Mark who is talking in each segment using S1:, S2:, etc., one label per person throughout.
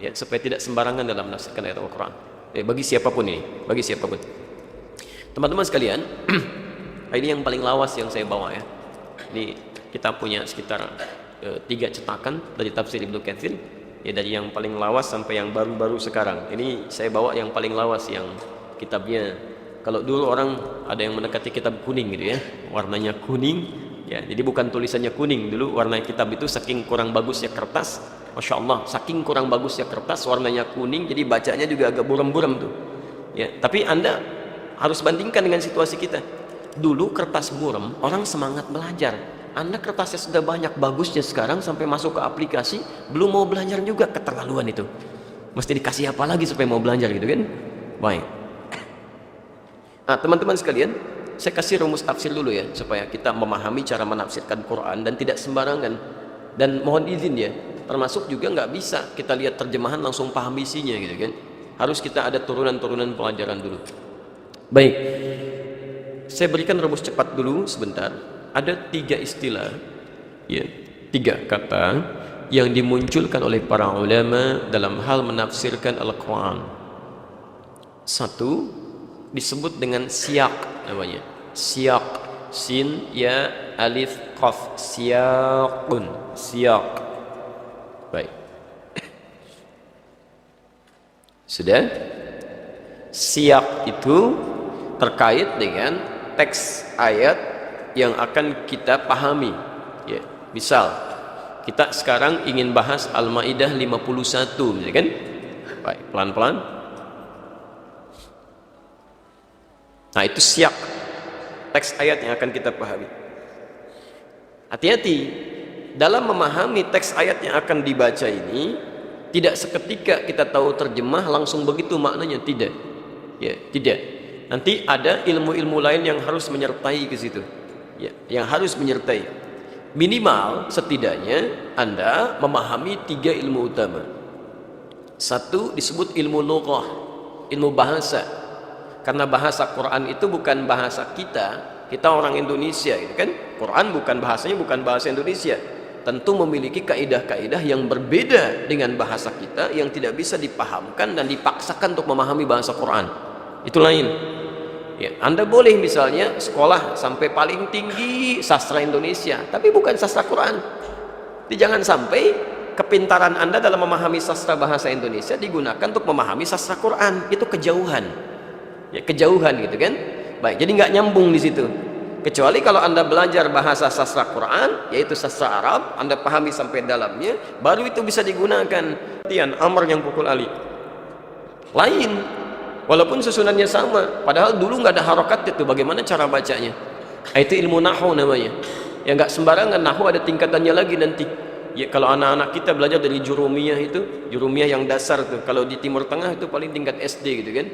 S1: ya, supaya tidak sembarangan dalam menafsirkan ayat Al-Quran. Bagi siapapun ini, bagi siapapun. Teman-teman sekalian, ini yang paling lawas yang saya bawa ya. Ini kita punya sekitar 3 cetakan dari tafsir Ibnu Katsir, ya, dari yang paling lawas sampai yang baru-baru sekarang. Ini saya bawa yang paling lawas, yang kitabnya. Kalau dulu orang ada yang mendekati kitab kuning gitu ya, warnanya kuning, ya, jadi bukan tulisannya kuning. Dulu warna kitab itu saking kurang bagusnya kertas, Masya Allah, saking kurang bagusnya kertas, warnanya kuning, jadi bacanya juga agak buram-buram tuh. Ya, tapi Anda harus bandingkan dengan situasi kita. Dulu kertas buram, orang semangat belajar. Anda kertasnya sudah banyak bagusnya, sekarang sampai masuk ke aplikasi, belum mau belajar juga, keterlaluan itu. Mesti dikasih apa lagi supaya mau belajar gitu kan? Baik. Nah, teman-teman sekalian, saya kasih rumus tafsir dulu ya, supaya kita memahami cara menafsirkan Quran dan tidak sembarangan. Dan mohon izin ya, termasuk juga nggak bisa kita lihat terjemahan langsung paham isinya gitu kan. Harus kita ada turunan-turunan pelajaran dulu. Baik, saya berikan rumus cepat dulu sebentar. Ada 3 istilah, ya, 3 kata yang dimunculkan oleh para ulama dalam hal menafsirkan Al-Quran. 1 disebut dengan siyak namanya. Siyak, sin, ya, alif, qaf, siyaqun, siyak. Baik. Sudah? Siyak itu terkait dengan teks ayat yang akan kita pahami, ya. Misal kita sekarang ingin bahas Al-Maidah 51, ya kan? Baik, pelan-pelan. Nah, itu siyak, teks ayat yang akan kita pahami. Hati-hati dalam memahami teks ayat yang akan dibaca ini, tidak seketika kita tahu terjemah langsung begitu maknanya, tidak. Ya, tidak. Nanti ada ilmu-ilmu lain yang harus menyertai ke situ. Ya, yang harus menyertai. Minimal setidaknya Anda memahami 3 ilmu utama. 1 disebut ilmu lughah, ilmu bahasa. Karena bahasa Quran itu bukan bahasa kita orang Indonesia gitu kan. Quran bukan bahasanya, bukan bahasa Indonesia. Tentu memiliki kaidah-kaidah yang berbeda dengan bahasa kita, yang tidak bisa dipahamkan dan dipaksakan untuk memahami bahasa Quran. Itu lain. Ya, Anda boleh misalnya sekolah sampai paling tinggi sastra Indonesia, tapi bukan sastra Quran. Jadi jangan sampai kepintaran Anda dalam memahami sastra bahasa Indonesia digunakan untuk memahami sastra Quran. Itu kejauhan. Ya, kejauhan gitu kan. Baik, jadi nggak nyambung di situ. Kecuali kalau Anda belajar bahasa sastra Quran, yaitu sastra Arab, Anda pahami sampai dalamnya, baru itu bisa digunakan. Tian Amr yang pukul Ali. Lain, walaupun susunannya sama, padahal dulu nggak ada harokat itu. Bagaimana cara bacanya? Itu ilmu nahwu namanya. Ya nggak sembarangan, nahwu ada tingkatannya lagi nanti. Ya, kalau anak-anak kita belajar dari jurumiyah itu, jurumiyah yang dasar tuh. Kalau di Timur Tengah itu paling tingkat SD gitu kan.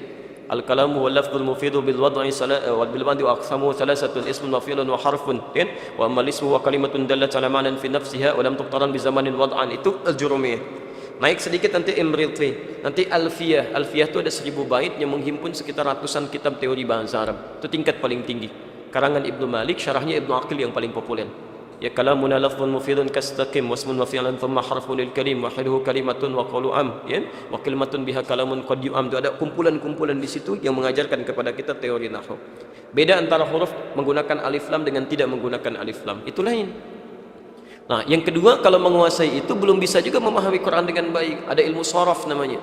S1: Al-kalamu wal lafdhul mufidu bil wad'i wal bil badi wa aqsamu thalathatun ismun wa fi'lun wa harfun, kan? Wa amma ismu wa kalimatun dallat ala ma'nan fi nafsiha wa lam tuqtaran bi zamanin wad'an. Itu al-jurumiyah. Naik sedikit nanti imriti, nanti alfiyah. Alfiyah itu ada 1000 bait yang menghimpun sekitar ratusan kitab teori bahasa Arab. Itu tingkat paling tinggi. Karangan Ibnu Malik, syarahnya Ibnu Aqil yang paling populer. Ya, kalamuna lafdhun mufidun kastaqim wasmun wa fi'lan thumma harfun lil kalim wa hiluhu kalimatun wa qalu am, ya, wa kalimatun biha kalamun qad yu'am. Itu ada kumpulan-kumpulan di situ yang mengajarkan kepada kita teori nahwu. Beda antara huruf menggunakan alif lam dengan tidak menggunakan alif lam, itu lain. Nah, yang kedua, kalau menguasai itu belum bisa juga memahami Quran dengan baik. Ada ilmu sharaf namanya.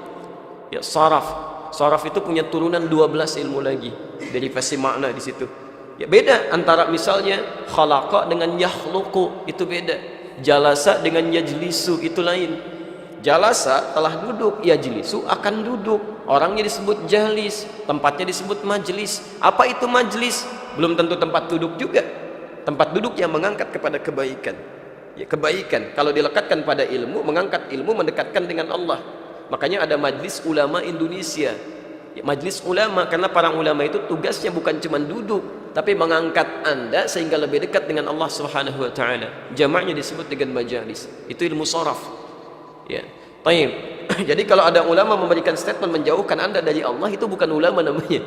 S1: Ya, sharaf. Sharaf itu punya turunan 12 ilmu lagi, derivasi makna di situ. Ya, beda antara misalnya khalaqa dengan yakhluqu, itu beda. Jalasa dengan yajlisu, itu lain. Jalasa telah duduk, yajlisu akan duduk. Orangnya disebut jalis, tempatnya disebut majlis. Apa itu majlis? Belum tentu tempat duduk juga. Tempat duduk yang mengangkat kepada kebaikan. Ya, kebaikan kalau dilekatkan pada ilmu, mengangkat ilmu, mendekatkan dengan Allah. Makanya ada majlis ulama Indonesia. Ya, majlis ulama, karena para ulama itu tugasnya bukan cuma duduk, tapi mengangkat Anda sehingga lebih dekat dengan Allah Subhanahu wa taala. Jamaknya disebut dengan majalis. Itu ilmu sharaf. Ya. Baik. Jadi kalau ada ulama memberikan statement menjauhkan Anda dari Allah, itu bukan ulama namanya.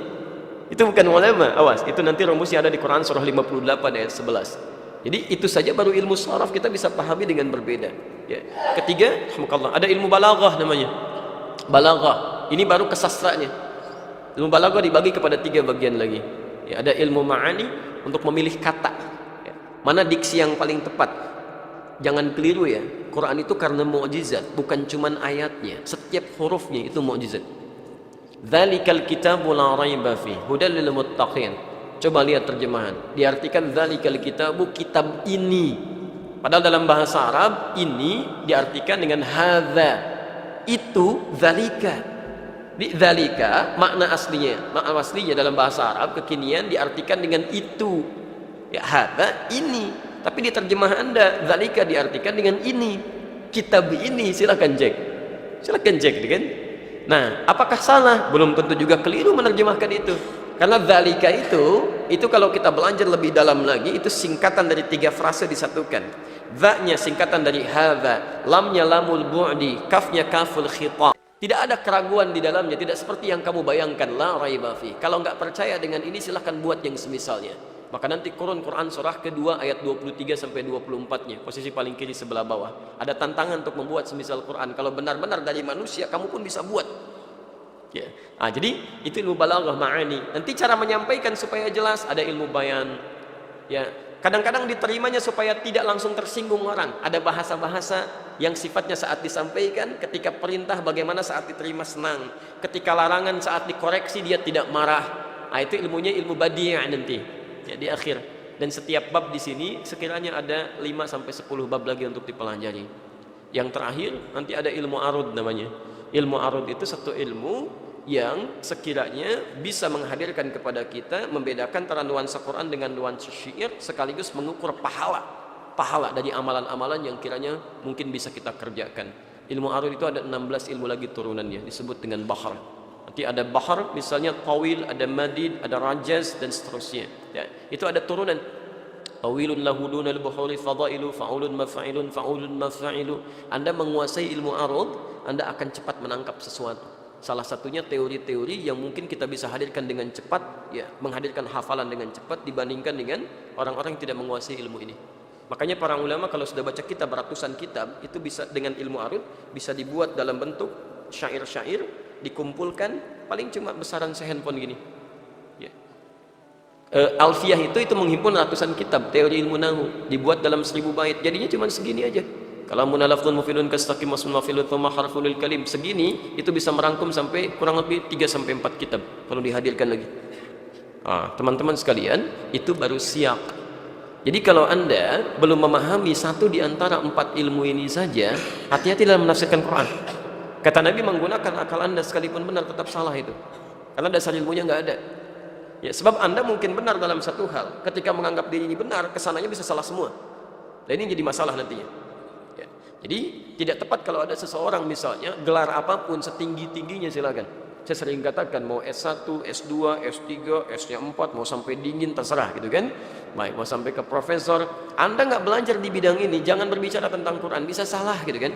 S1: Itu bukan ulama. Awas, itu nanti rumusnya ada di Quran surah 58 ayat 11. Jadi itu saja baru ilmu sharaf kita bisa pahami dengan berbeda. Ya. Ketiga, ada ilmu balaghah namanya. balaghah. Ini baru kesastranya. Ilmu balaghah dibagi kepada 3 bagian lagi. Ya, ada ilmu ma'ani untuk memilih kata. Ya, mana diksi yang paling tepat. Jangan keliru ya. Quran itu karena mukjizat, bukan cuman ayatnya. Setiap hurufnya itu mukjizat. Dzalikal kitabu la raiba fi hudal lil muttaqin. Coba lihat terjemahan. Diartikan dzalikal kitabu, kitab ini. Padahal dalam bahasa Arab ini diartikan dengan hadza. Itu dzalika. Di dzalika makna aslinya dalam bahasa Arab kekinian diartikan dengan itu. Ya hadza ini. Tapi di terjemahan Anda dzalika diartikan dengan ini. Kitab ini, silakan cek. Silakan cek kan? Nah, apakah salah? Belum tentu juga keliru menerjemahkan itu. Karena dzalika itu kalau kita belajar lebih dalam lagi, itu singkatan dari 3 frase disatukan. Dza-nya singkatan dari hadza, lamnya lamul bu'di, kafnya kaful khitab. Tidak ada keraguan di dalamnya, tidak seperti yang kamu bayangkan, la raiba fi. Kalau enggak percaya dengan ini, silahkan buat yang semisalnya. Maka nanti Quran surah kedua ayat 23 sampai 24-nya, posisi paling kiri sebelah bawah. Ada tantangan untuk membuat semisal Quran. Kalau benar-benar dari manusia, kamu pun bisa buat. Ya. Nah, jadi itu ilmu balaghah ma'ani. Nanti cara menyampaikan supaya jelas, ada ilmu bayan. Ya, kadang-kadang diterimanya supaya tidak langsung tersinggung orang. Ada bahasa-bahasa yang sifatnya saat disampaikan, ketika perintah bagaimana saat diterima senang, ketika larangan saat dikoreksi dia tidak marah. Nah, itu ilmunya ilmu badi' nanti. Ya, di akhir. Dan setiap bab di sini sekiranya ada 5 sampai 10 bab lagi untuk dipelajari. Yang terakhir nanti ada ilmu arud namanya. Ilmu arud itu satu ilmu yang sekiranya bisa menghadirkan kepada kita, membedakan antara nuansa Quran dengan nuansa syair, sekaligus mengukur pahala dari amalan-amalan yang kiranya mungkin bisa kita kerjakan. Ilmu arud itu ada 16 ilmu lagi turunannya, disebut dengan bahar. Nanti ada bahar, misalnya tawil, ada madid, ada rajaz, dan seterusnya. Ya, itu ada turunan. Tawilun lahu dunal buhuri fadailu fa'ulun mafa'ilun fa'ulun mafa'ilu. Anda menguasai ilmu arud, Anda akan cepat menangkap sesuatu. Salah satunya teori-teori yang mungkin kita bisa hadirkan dengan cepat, ya, menghadirkan hafalan dengan cepat dibandingkan dengan orang-orang yang tidak menguasai ilmu ini. Makanya para ulama kalau sudah baca kitab, ratusan kitab, itu bisa dengan ilmu arud bisa dibuat dalam bentuk syair-syair, dikumpulkan paling cuma besaran sehandphone gini. Ya. Alfiyah itu menghimpun ratusan kitab teori ilmu nahu, dibuat dalam 1000 bait. Jadinya cuma segini aja. Kalamun lafzun mufidun kastaqim wasmun mafilun thumma harfun lil kalim. Segini itu bisa merangkum sampai kurang lebih 3 sampai 4 kitab kalau dihadirkan lagi. Teman-teman sekalian, itu baru siap. Jadi kalau Anda belum memahami satu di antara 4 ilmu ini saja, hati-hati dalam menafsirkan Quran. Kata Nabi, menggunakan akal Anda sekalipun benar tetap salah itu. Karena dasar ilmunya nggak ada. Ya, sebab Anda mungkin benar dalam satu hal, ketika menganggap diri ini benar, kesananya bisa salah semua. Dan ini jadi masalah nantinya. Ya. Jadi tidak tepat kalau ada seseorang misalnya gelar apapun setinggi-tingginya silakan. Saya sering katakan mau S1, S2, S3, S4, mau sampai dingin terserah gitu kan. Baik, mau sampai ke profesor, Anda nggak belajar di bidang ini, jangan berbicara tentang Quran, bisa salah gitu kan.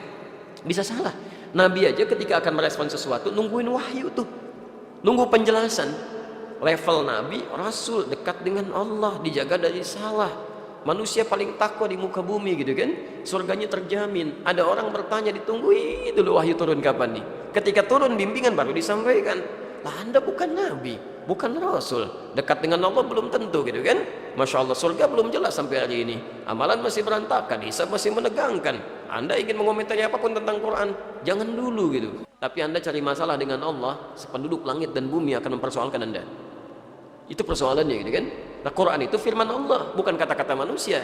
S1: Bisa salah. Nabi aja ketika akan merespon sesuatu nungguin wahyu tuh, nunggu penjelasan. Level Nabi, Rasul, dekat dengan Allah, dijaga dari salah. Manusia paling takwa di muka bumi gitu kan. Surganya terjamin. Ada orang bertanya, ditungguin dulu wahyu turun kapan nih. Ketika turun bimbingan baru disampaikan. Lah Anda bukan Nabi, bukan Rasul, dekat dengan Allah belum tentu gitu kan. Masya Allah, surga belum jelas sampai hari ini, amalan masih berantakan, hisab masih menegangkan. Anda ingin mengomentari apapun tentang Quran, jangan dulu gitu. Tapi Anda cari masalah dengan Allah, sependuduk langit dan bumi akan mempersoalkan Anda. Itu persoalannya gitu kan. Nah, Quran itu firman Allah, bukan kata-kata manusia.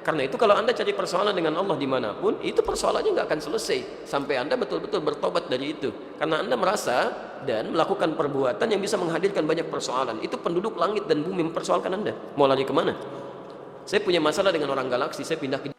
S1: Karena itu kalau Anda cari persoalan dengan Allah dimanapun, itu persoalannya nggak akan selesai sampai Anda betul-betul bertobat dari itu. Karena Anda merasa dan melakukan perbuatan yang bisa menghadirkan banyak persoalan. Itu penduduk langit dan bumi mempersoalkan Anda. Mau lari kemana? Saya punya masalah dengan orang galaksi, saya pindah ke